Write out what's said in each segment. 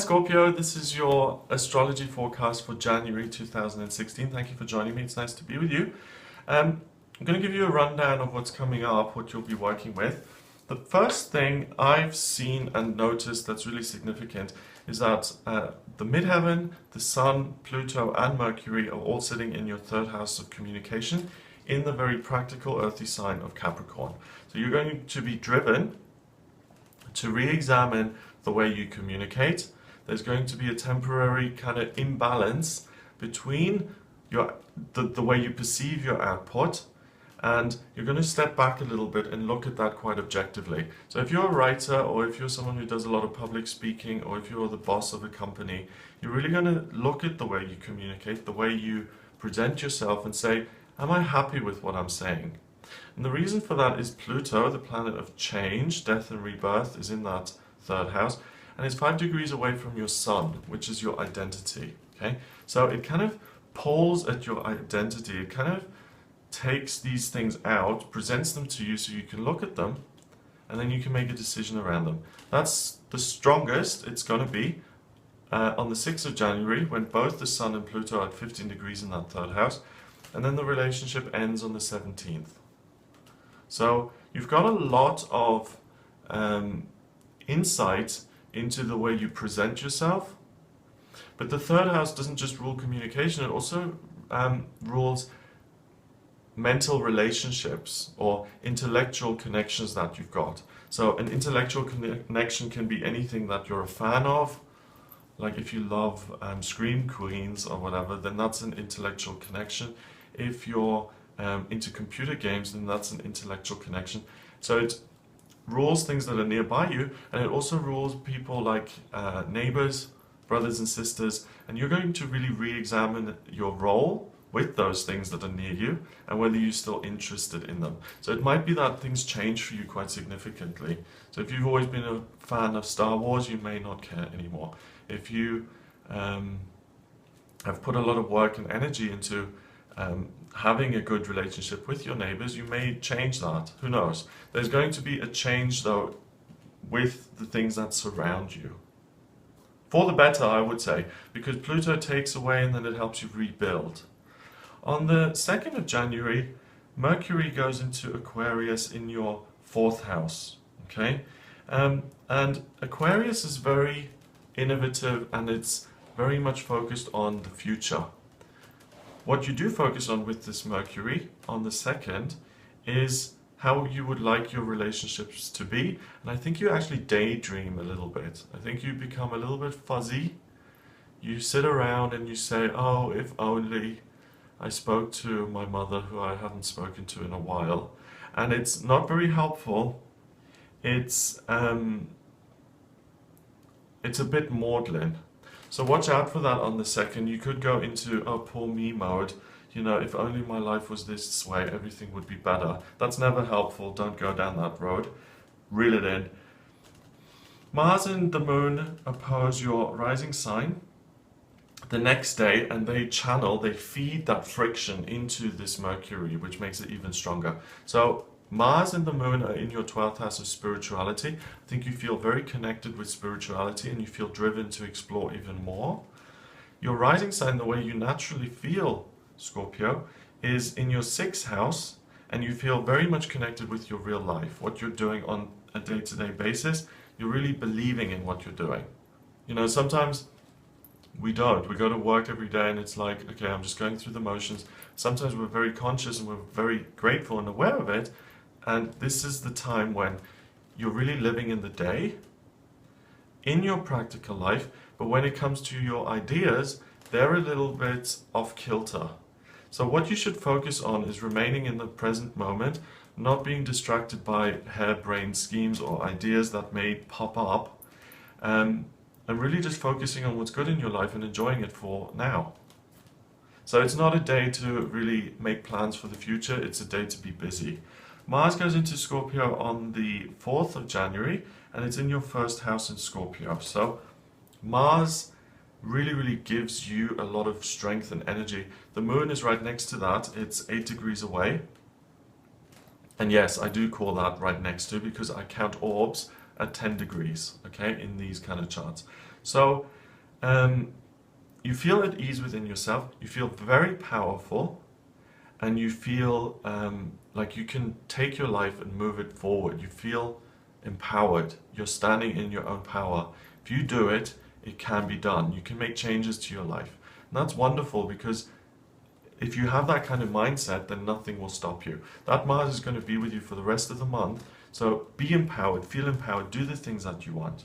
Scorpio, this is your astrology forecast for January 2016. Thank you for joining me. It's nice to be with you. I'm going to give you a rundown of what's coming up, what you'll be working with. The first thing I've seen and noticed that's really significant is that the midheaven, the Sun, Pluto and Mercury are all sitting in your third house of communication in the very practical earthy sign of Capricorn. So you're going to be driven to re-examine the way you communicate. There's going to be a temporary kind of imbalance between the way you perceive your output, and you're going to step back a little bit and look at that quite objectively. So if you're a writer, or if you're someone who does a lot of public speaking, or if you're the boss of a company, you're really going to look at the way you communicate, the way you present yourself, and say, am I happy with what I'm saying? And the reason for that is Pluto, the planet of change, death and rebirth, is in that third house, and it's 5 degrees away from your Sun, which is your identity. Okay, so it kind of pulls at your identity. It kind of takes these things out, presents them to you so you can look at them, and then you can make a decision around them. That's the strongest it's going to be on the 6th of January, when both the Sun and Pluto are at 15 degrees in that third house, and then the relationship ends on the 17th. So you've got a lot of insight into the way you present yourself, but the third house doesn't just rule communication, it also rules mental relationships or intellectual connections that you've got. So an intellectual connection can be anything that you're a fan of, like if you love Scream Queens or whatever, then that's an intellectual connection. If you're into computer games, then that's an intellectual connection. So it rules things that are nearby you, and it also rules people like neighbors, brothers and sisters, and you're going to really re-examine your role with those things that are near you and whether you're still interested in them. So it might be that things change for you quite significantly. So if you've always been a fan of Star Wars, you may not care anymore. If you have put a lot of work and energy into having a good relationship with your neighbors, you may change that. Who knows? There's going to be a change though with the things that surround you. For the better, I would say, because Pluto takes away and then it helps you rebuild. On the 2nd of January, Mercury goes into Aquarius in your 4th house. Okay? And Aquarius is very innovative and it's very much focused on the future. What you do focus on with this Mercury on the 2nd is how you would like your relationships to be. And I think you actually daydream a little bit. I think you become a little bit fuzzy. You sit around and you say, oh, if only I spoke to my mother, who I haven't spoken to in a while. And it's not very helpful. It's a bit maudlin. So watch out for that on the 2nd. You could go into, oh, poor me mode. You know, if only my life was this way, everything would be better. That's never helpful. Don't go down that road. Reel it in. Mars and the Moon oppose your rising sign the next day, and they feed that friction into this Mercury, which makes it even stronger. So Mars and the Moon are in your 12th house of spirituality. I think you feel very connected with spirituality and you feel driven to explore even more. Your rising sign, the way you naturally feel, Scorpio, is in your 6th house, and you feel very much connected with your real life, what you're doing on a day-to-day basis. You're really believing in what you're doing. You know, sometimes we don't. We go to work every day and it's like, okay, I'm just going through the motions. Sometimes we're very conscious and we're very grateful and aware of it. And this is the time when you're really living in the day, in your practical life, but when it comes to your ideas, they're a little bit off kilter. So what you should focus on is remaining in the present moment, not being distracted by harebrained schemes or ideas that may pop up, and really just focusing on what's good in your life and enjoying it for now. So it's not a day to really make plans for the future, it's a day to be busy. Mars goes into Scorpio on the 4th of January, and it's in your 1st house in Scorpio. So Mars really gives you a lot of strength and energy. The Moon is right next to that. It's 8 degrees away. And yes, I do call that right next to, because I count orbs at 10 degrees, okay, in these kind of charts. So you feel at ease within yourself, you feel very powerful, and you feel like you can take your life and move it forward. You feel empowered. You're standing in your own power. If you do it, it can be done. You can make changes to your life. And that's wonderful, because if you have that kind of mindset, then nothing will stop you. That Mars is going to be with you for the rest of the month. So be empowered, feel empowered, do the things that you want.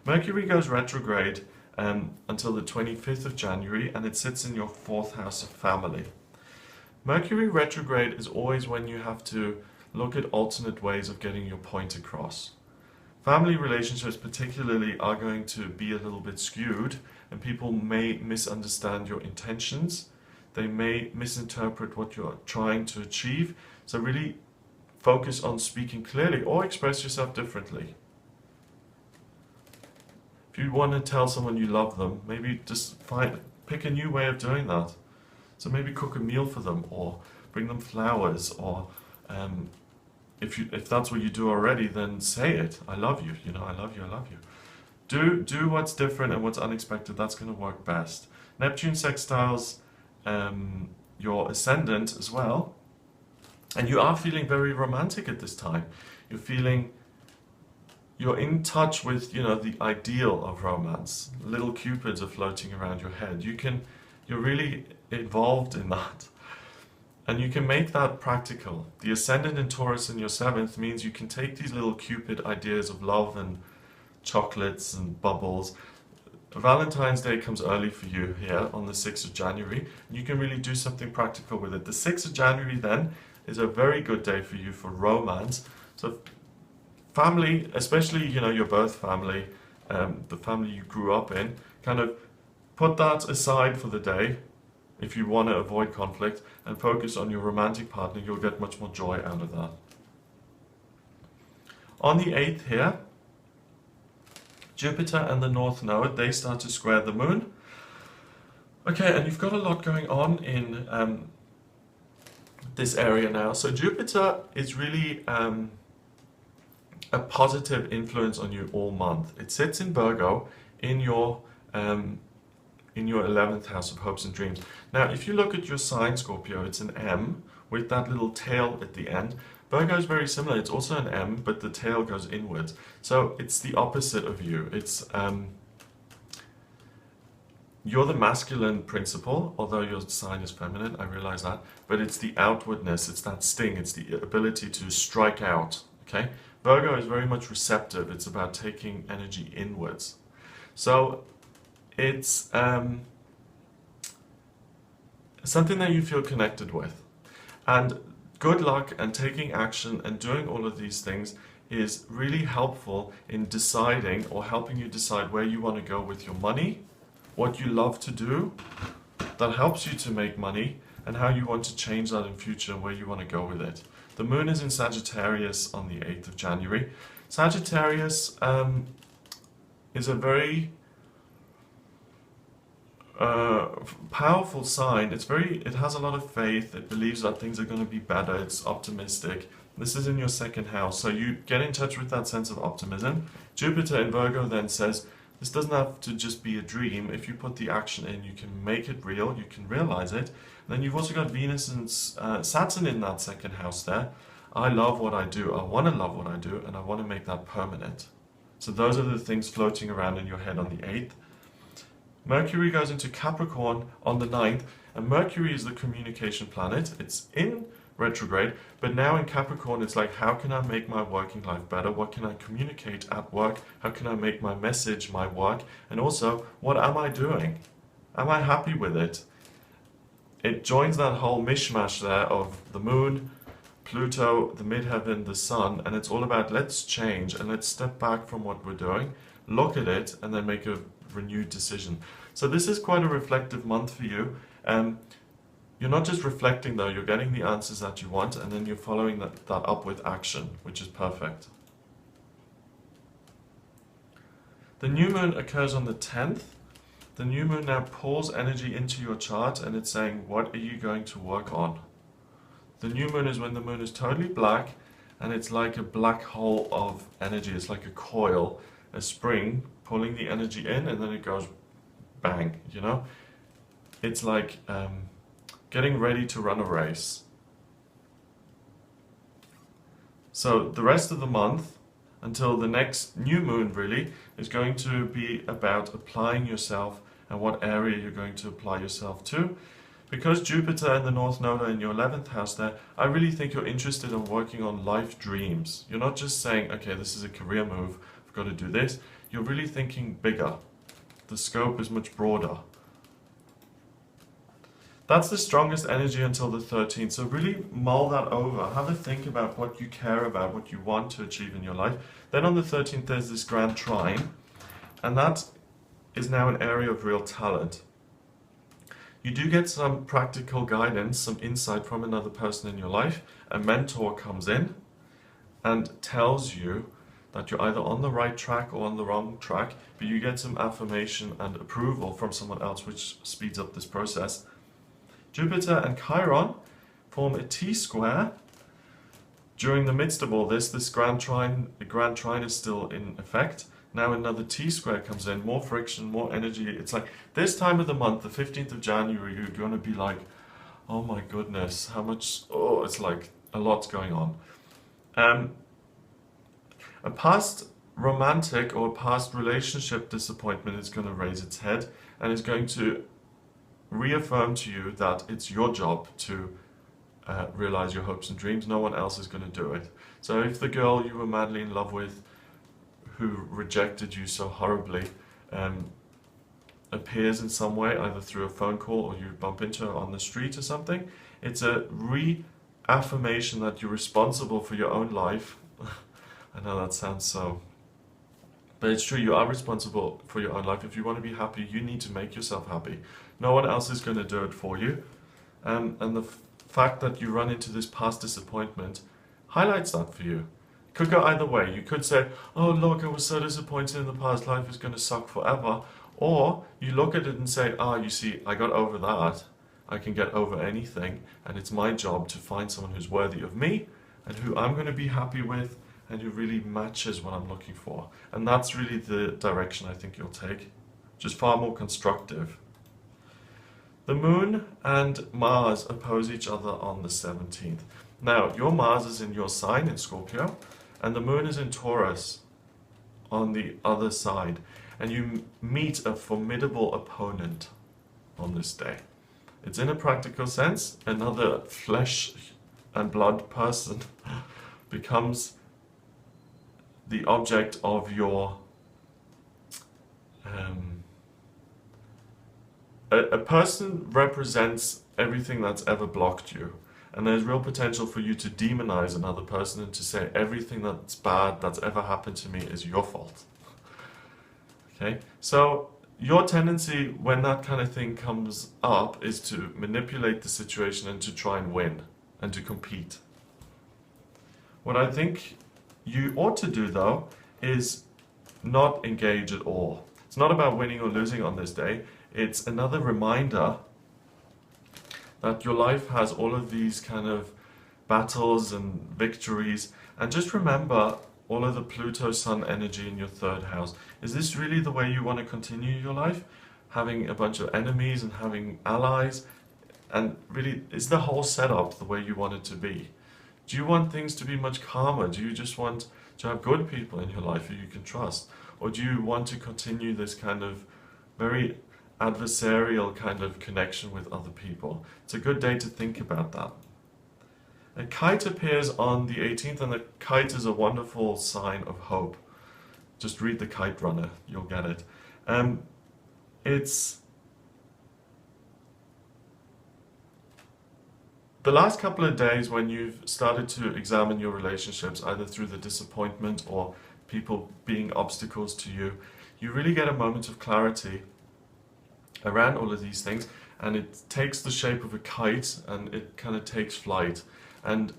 Mercury goes retrograde until the 25th of January, and it sits in your 4th house of family. Mercury retrograde is always when you have to look at alternate ways of getting your point across. Family relationships particularly are going to be a little bit skewed, and people may misunderstand your intentions. They may misinterpret what you're trying to achieve. So really focus on speaking clearly or express yourself differently. If you want to tell someone you love them, maybe just pick a new way of doing that. So maybe cook a meal for them, or bring them flowers, or if that's what you do already, then say it. I love you. You know, I love you. I love you. Do what's different and what's unexpected. That's going to work best. Neptune sextiles your ascendant as well, and you are feeling very romantic at this time. You're in touch with, you know, the ideal of romance. Little cupids are floating around your head. You're really involved in that, and you can make that practical. The ascendant in Taurus in your 7th means you can take these little cupid ideas of love and chocolates and bubbles. Valentine's Day comes early for you here on the 6th of January. You can really do something practical with it. The 6th of January then is a very good day for you for romance. So family, especially, you know, your birth family, the family you grew up in, kind of put that aside for the day if you want to avoid conflict, and focus on your romantic partner. You'll get much more joy out of that. On the 8th here, Jupiter and the North Node, they start to square the Moon. Okay, and you've got a lot going on in this area now. So Jupiter is really a positive influence on you all month. It sits in Virgo in your 11th house of hopes and dreams. Now, if you look at your sign, Scorpio, it's an M with that little tail at the end. Virgo is very similar. It's also an M, but the tail goes inwards. So it's the opposite of you. It's you're the masculine principle, although your sign is feminine, I realize that, but it's the outwardness, it's that sting, it's the ability to strike out, okay? Virgo is very much receptive. It's about taking energy inwards. So it's something that you feel connected with. And good luck and taking action and doing all of these things is really helpful in deciding, or helping you decide, where you want to go with your money, what you love to do that helps you to make money, and how you want to change that in future and where you want to go with it. The Moon is in Sagittarius on the 8th of January. Sagittarius is a very powerful sign. It has a lot of faith. It believes that things are going to be better. It's optimistic. This is in your 2nd house, so you get in touch with that sense of optimism. Jupiter in Virgo then says, this doesn't have to just be a dream. If you put the action in, you can make it real, you can realize it. And then you've also got Venus and Saturn in that 2nd house there. I love what I do. I want to love what I do, and I want to make that permanent. So those are the things floating around in your head on the 8th. Mercury goes into Capricorn on the 9th, and Mercury is the communication planet. It's in retrograde, but now in Capricorn it's like, how can I make my working life better? What can I communicate at work? How can I make my message my work? And also, what am I doing? Am I happy with it? It joins that whole mishmash there of the Moon, Pluto, the midheaven, the Sun, and it's all about, let's change and let's step back from what we're doing, look at it, and then make a renewed decision. So this is quite a reflective month for you. You're not just reflecting though, you're getting the answers that you want, and then you're following that up with action, which is perfect. The new moon occurs on the 10th. The new moon now pulls energy into your chart, and it's saying, what are you going to work on? The new moon is when the moon is totally black, and it's like a black hole of energy. It's like a coil, a spring pulling the energy in, and then it goes bang, you know? It's like getting ready to run a race. So the rest of the month, until the next new moon really, is going to be about applying yourself and what area you're going to apply yourself to. Because Jupiter and the North Node are in your 11th house there, I really think you're interested in working on life dreams. You're not just saying, okay, this is a career move, I've got to do this. You're really thinking bigger. The scope is much broader. That's the strongest energy until the 13th. So really mull that over. Have a think about what you care about, what you want to achieve in your life. Then on the 13th, there's this grand trine. And that is now an area of real talent. You do get some practical guidance, some insight from another person in your life. A mentor comes in and tells you that you're either on the right track or on the wrong track, but you get some affirmation and approval from someone else, which speeds up this process. Jupiter and Chiron form a T-square. During the midst of all this, the grand trine is still in effect. Now another T-square comes in, more friction, more energy. It's like this time of the month, the 15th of January, you're going to be like, oh my goodness, how much, oh, it's like a lot's going on. A past romantic or past relationship disappointment is going to raise its head and is going to reaffirm to you that it's your job to realize your hopes and dreams. No one else is going to do it. So if the girl you were madly in love with, who rejected you so horribly, appears in some way, either through a phone call or you bump into her on the street or something, it's a reaffirmation that you're responsible for your own life. I know that sounds so, but it's true, you are responsible for your own life. If you want to be happy, you need to make yourself happy. No one else is going to do it for you. And the fact that you run into this past disappointment highlights that for you. Could go either way. You could say, oh look, I was so disappointed in the past, life is going to suck forever. Or you look at it and say, you see, I got over that. I can get over anything, and it's my job to find someone who's worthy of me and who I'm going to be happy with and who really matches what I'm looking for. And that's really the direction I think you'll take, just far more constructive. The Moon and Mars oppose each other on the 17th. Now, your Mars is in your sign in Scorpio, and the Moon is in Taurus on the other side. And you meet a formidable opponent on this day. It's in a practical sense, another flesh and blood person becomes the object of your a person represents everything that's ever blocked you, and there's real potential for you to demonize another person and to say everything that's bad that's ever happened to me is your fault. Okay, so your tendency when that kind of thing comes up is to manipulate the situation and to try and win and to compete. What I think you ought to do though is not engage at all. It's not about winning or losing on this day. It's another reminder that your life has all of these kind of battles and victories, and just remember all of the Pluto Sun energy in your third house. Is this really the way you want to continue your life? Having a bunch of enemies and having allies? And really, is the whole setup the way you want it to be? Do you want things to be much calmer? Do you just want to have good people in your life who you can trust? Or do you want to continue this kind of very adversarial kind of connection with other people? It's a good day to think about that. A kite appears on the 18th, and the kite is a wonderful sign of hope. Just read The Kite Runner, you'll get it. It's the last couple of days when you've started to examine your relationships, either through the disappointment or people being obstacles to you, you really get a moment of clarity around all of these things, and it takes the shape of a kite and it kind of takes flight, and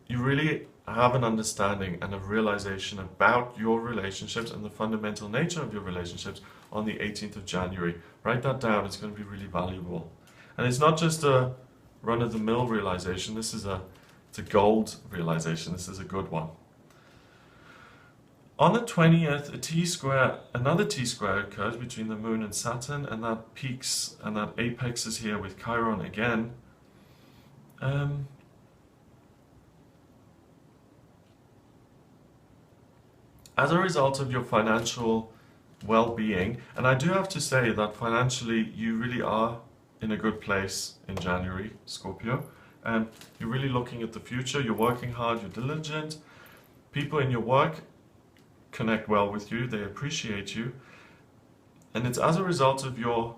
you really have an understanding and a realization about your relationships and the fundamental nature of your relationships on the 18th of January. Write that down, it's going to be really valuable. And it's not just a run-of-the-mill realization, it's a gold realization, this is a good one. On the 20th, another T-square occurs between the Moon and Saturn, and that peaks and that apexes here with Chiron again. As a result of your financial well-being, and I do have to say that financially you really are in a good place in January, Scorpio. You're really looking at the future, you're working hard, you're diligent. People in your work connect well with you, they appreciate you. And it's as a result of your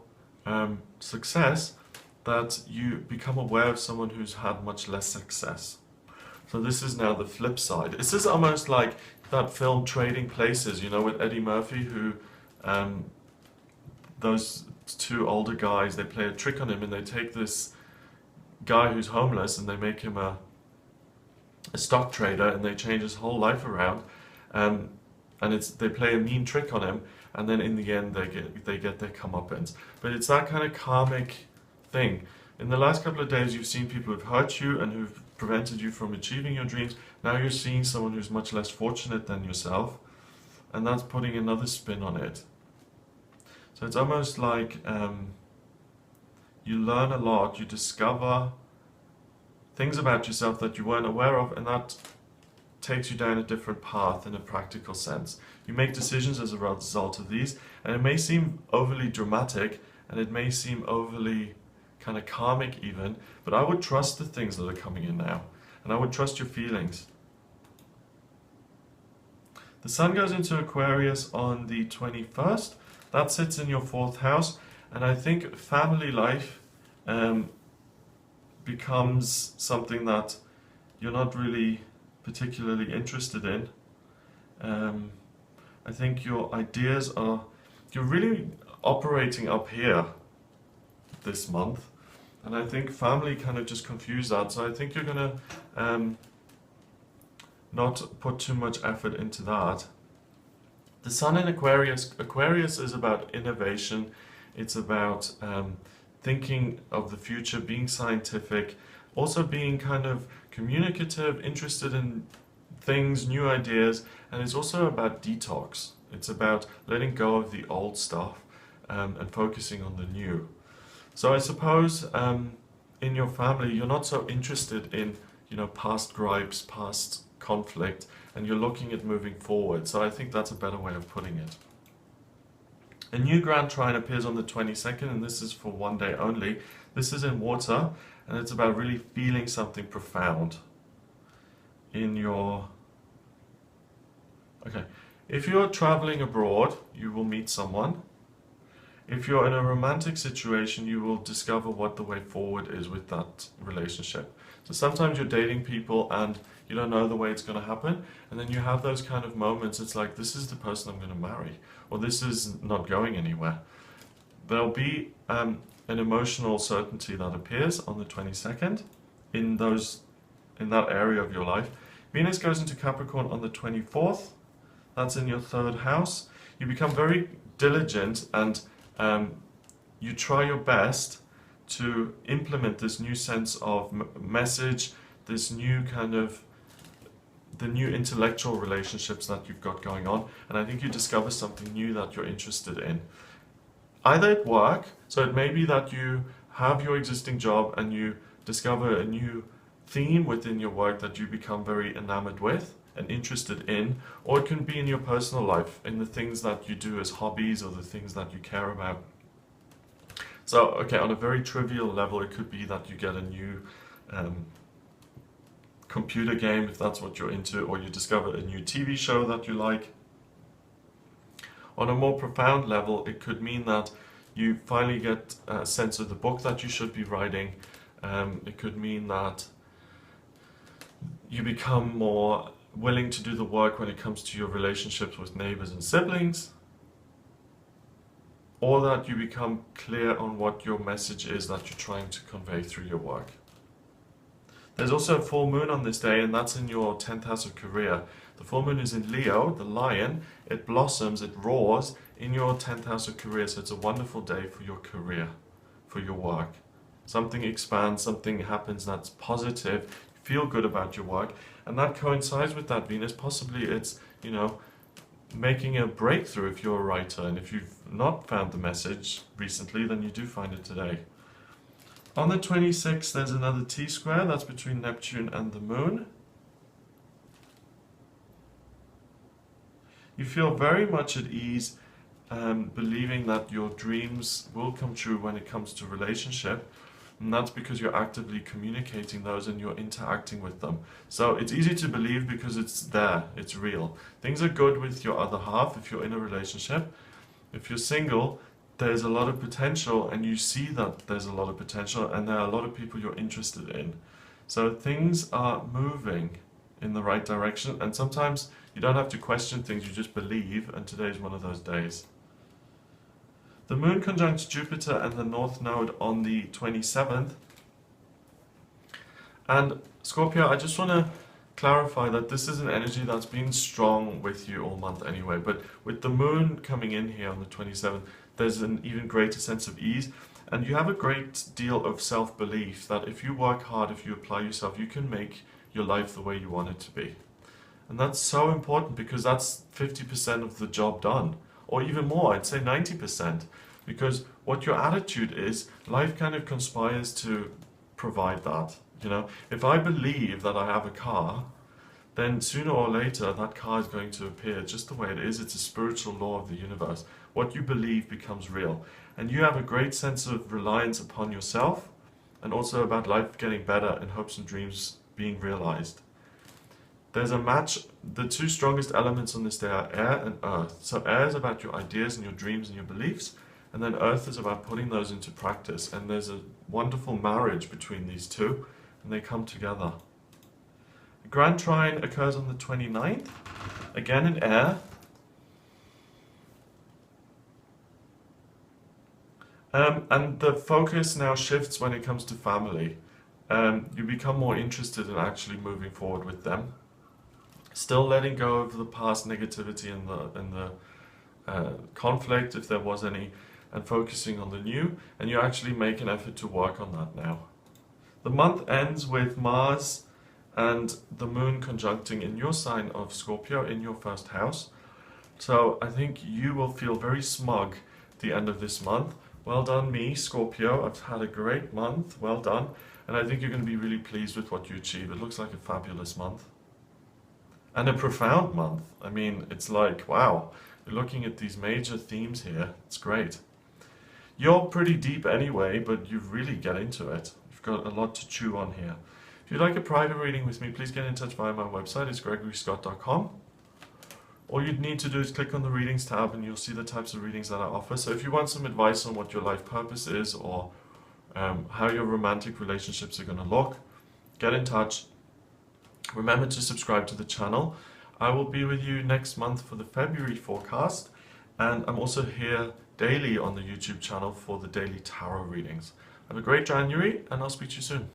success that you become aware of someone who's had much less success. So this is now the flip side. This is almost like that film Trading Places, you know, with Eddie Murphy, who those two older guys, they play a trick on him and they take this guy who's homeless and they make him a stock trader and they change his whole life around. And they play a mean trick on him, and then in the end they get their comeuppance. But it's that kind of karmic thing. In the last couple of days, you've seen people who've hurt you and who've prevented you from achieving your dreams. Now you're seeing someone who's much less fortunate than yourself, and that's putting another spin on it. So it's almost like you learn a lot, you discover things about yourself that you weren't aware of, and that takes you down a different path in a practical sense. You make decisions as a result of these, and it may seem overly dramatic, and it may seem overly kind of karmic even, but I would trust the things that are coming in now, and I would trust your feelings. The Sun goes into Aquarius on the 21st. That sits in your 4th house, and I think family life becomes something that you're not really particularly interested in. I think your ideas you're really operating up here this month, and I think family kind of just confuse that, so I think you're gonna not put too much effort into that. The Sun in Aquarius is about innovation, it's about thinking of the future, being scientific, also being kind of communicative, interested in things, new ideas, and it's also about detox. It's about letting go of the old stuff and focusing on the new. So I suppose in your family you're not so interested in, you know, past gripes, past conflict, and you're looking at moving forward. So I think that's a better way of putting it. A new grand trine appears on the 22nd, and this is for one day only. This is in water, and it's about really feeling something profound in your... Okay, if you're traveling abroad, you will meet someone. If you're in a romantic situation, you will discover what the way forward is with that relationship. So sometimes you're dating people and you don't know the way it's going to happen, and then you have those kind of moments. It's like, this is the person I'm going to marry, or this is not going anywhere. There'll be an emotional certainty that appears on the 22nd in that area of your life. Venus goes into Capricorn on the 24th. That's in your 3rd house. You become very diligent and you try your best to implement this new sense of message, this new kind of the new intellectual relationships that you've got going on, and I think you discover something new that you're interested in. Either at work, so it may be that you have your existing job and you discover a new theme within your work that you become very enamored with and interested in, or it can be in your personal life, in the things that you do as hobbies or the things that you care about. So, okay, on a very trivial level, it could be that you get a new computer game, if that's what you're into, or you discover a new TV show that you like. On a more profound level, it could mean that you finally get a sense of the book that you should be writing. It could mean that you become more willing to do the work when it comes to your relationships with neighbors and siblings, or that you become clear on what your message is that you're trying to convey through your work. There's also a full moon on this day, and that's in your 10th house of career. The full moon is in Leo, the lion. It blossoms, it roars in your 10th house of career, so it's a wonderful day for your career, for your work. Something expands, something happens that's positive, you feel good about your work, and that coincides with that Venus. Possibly it's, you know, making a breakthrough if you're a writer. And if you've not found the message recently, then you do find it today. On the 26th, there's another T-square. That's between Neptune and the Moon. You feel very much at ease, believing that your dreams will come true when it comes to relationship. And that's because you're actively communicating those and you're interacting with them. So it's easy to believe because it's there, it's real. Things are good with your other half if you're in a relationship. If you're single, there's a lot of potential and you see that there's a lot of potential and there are a lot of people you're interested in. So things are moving in the right direction, and sometimes you don't have to question things, you just believe, and today's one of those days. The Moon conjuncts Jupiter and the North Node on the 27th. And Scorpio, I just want to clarify that this is an energy that's been strong with you all month anyway, but with the Moon coming in here on the 27th, there's an even greater sense of ease, and you have a great deal of self-belief that if you work hard, if you apply yourself, you can make your life the way you want it to be. And that's so important because that's 50% of the job done. Or even more, I'd say 90%, because what your attitude is, life kind of conspires to provide that. You know, if I believe that I have a car, then sooner or later that car is going to appear just the way it is. It's a spiritual law of the universe. What you believe becomes real. And you have a great sense of reliance upon yourself and also about life getting better and hopes and dreams being realized. There's a match. The two strongest elements on this day are air and earth. So air is about your ideas and your dreams and your beliefs, and then earth is about putting those into practice. And there's a wonderful marriage between these two, and they come together. The Grand Trine occurs on the 29th, again in air. And the focus now shifts when it comes to family. You become more interested in actually moving forward with them. Still letting go of the past negativity and the conflict, if there was any, and focusing on the new, and you actually make an effort to work on that now. The month ends with Mars and the Moon conjuncting in your sign of Scorpio in your first house. So I think you will feel very smug at the end of this month. Well done me, Scorpio. I've had a great month. Well done. And I think you're going to be really pleased with what you achieve. It looks like a fabulous month. And a profound month. I mean, it's like, wow, you're looking at these major themes here. It's great. You're pretty deep anyway, but you really get into it. You've got a lot to chew on here. If you'd like a private reading with me, please get in touch via my website. It's gregoryscott.com. All you'd need to do is click on the readings tab and you'll see the types of readings that I offer. So if you want some advice on what your life purpose is or how your romantic relationships are going to look, get in touch. Remember to subscribe to the channel. I will be with you next month for the February forecast, and I'm also here daily on the YouTube channel for the daily tarot readings. Have a great January, and I'll speak to you soon.